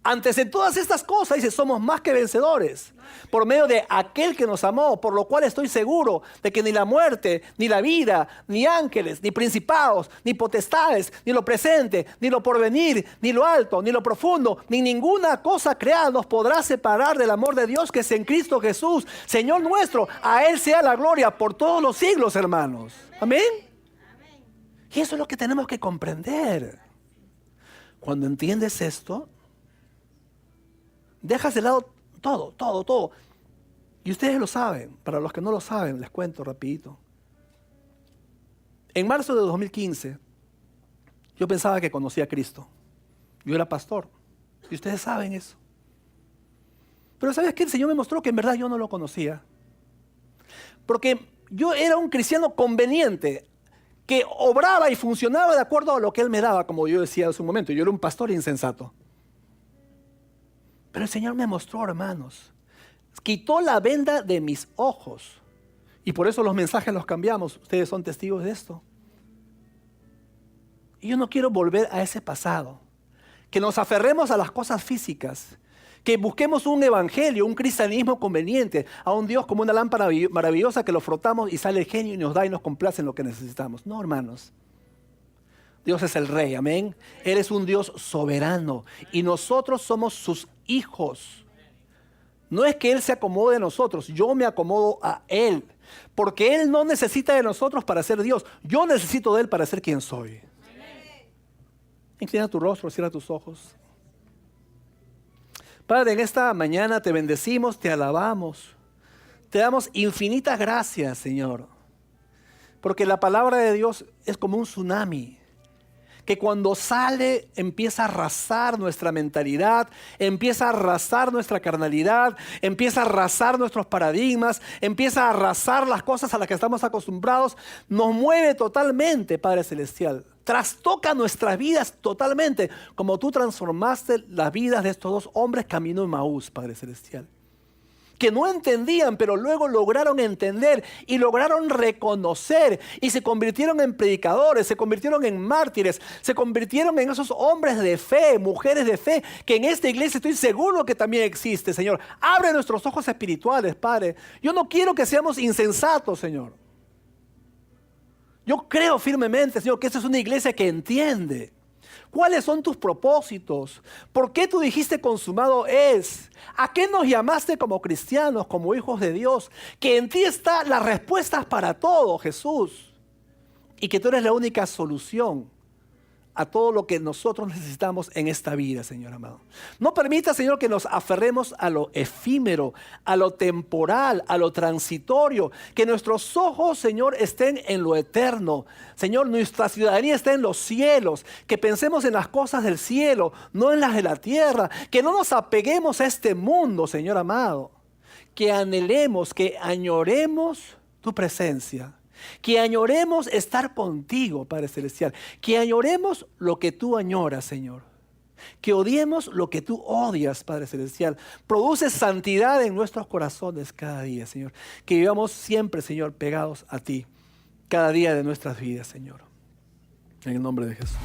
Antes de todas estas cosas, dice, somos más que vencedores por medio de aquel que nos amó, por lo cual estoy seguro de que ni la muerte, ni la vida, ni ángeles, ni principados, ni potestades, ni lo presente, ni lo porvenir, ni lo alto, ni lo profundo, ni ninguna cosa creada nos podrá separar del amor de Dios que es en Cristo Jesús, Señor nuestro. A Él sea la gloria por todos los siglos, hermanos. Amén. Y eso es lo que tenemos que comprender. Cuando entiendes esto, dejas de lado todo. Y ustedes lo saben. Para los que no lo saben, les cuento rapidito. En marzo de 2015, yo pensaba que conocía a Cristo. Yo era pastor. Y ustedes saben eso. Pero ¿sabes qué? El Señor me mostró que en verdad yo no lo conocía. Porque yo era un cristiano conveniente, que obraba y funcionaba de acuerdo a lo que Él me daba, como yo decía hace un momento. Yo era un pastor insensato. Pero el Señor me mostró, hermanos, quitó la venda de mis ojos. Y por eso los mensajes los cambiamos. Ustedes son testigos de esto. Y yo no quiero volver a ese pasado. Que nos aferremos a las cosas físicas. Que busquemos un evangelio, un cristianismo conveniente. A un Dios como una lámpara maravillosa que lo frotamos y sale el genio y nos da y nos complace en lo que necesitamos. No, hermanos. Dios es el Rey, amén. Él es un Dios soberano y nosotros somos sus hijos. No es que Él se acomode a nosotros, yo me acomodo a Él. Porque Él no necesita de nosotros para ser Dios. Yo necesito de Él para ser quien soy. Inclina tu rostro, cierra tus ojos. Padre, en esta mañana te bendecimos, te alabamos. Te damos infinitas gracias, Señor. Porque la palabra de Dios es como un tsunami, que cuando sale empieza a arrasar nuestra mentalidad, empieza a arrasar nuestra carnalidad, empieza a arrasar nuestros paradigmas, empieza a arrasar las cosas a las que estamos acostumbrados, nos mueve totalmente, Padre Celestial. Trastoca nuestras vidas totalmente, como tú transformaste las vidas de estos dos hombres camino en Maús, Padre Celestial. Que no entendían, pero luego lograron entender y lograron reconocer y se convirtieron en predicadores, se convirtieron en mártires, se convirtieron en esos hombres de fe, mujeres de fe, que en esta iglesia estoy seguro que también existe, Señor. Abre nuestros ojos espirituales, Padre. Yo no quiero que seamos insensatos, Señor. Yo creo firmemente, Señor, que esta es una iglesia que entiende. ¿Cuáles son tus propósitos? ¿Por qué tú dijiste consumado es? ¿A qué nos llamaste como cristianos, como hijos de Dios? Que en ti están las respuestas para todo, Jesús. Y que tú eres la única solución a todo lo que nosotros necesitamos en esta vida, Señor amado. No permita, Señor, que nos aferremos a lo efímero, a lo temporal, a lo transitorio. Que nuestros ojos, Señor, estén en lo eterno. Señor, nuestra ciudadanía esté en los cielos. Que pensemos en las cosas del cielo, no en las de la tierra. Que no nos apeguemos a este mundo, Señor amado. Que anhelemos, que añoremos tu presencia. Que añoremos estar contigo, Padre Celestial. Que añoremos lo que tú añoras, Señor. Que odiemos lo que tú odias, Padre Celestial. Produce santidad en nuestros corazones cada día, Señor. Que vivamos siempre, Señor, pegados a ti. Cada día de nuestras vidas, Señor. En el nombre de Jesús.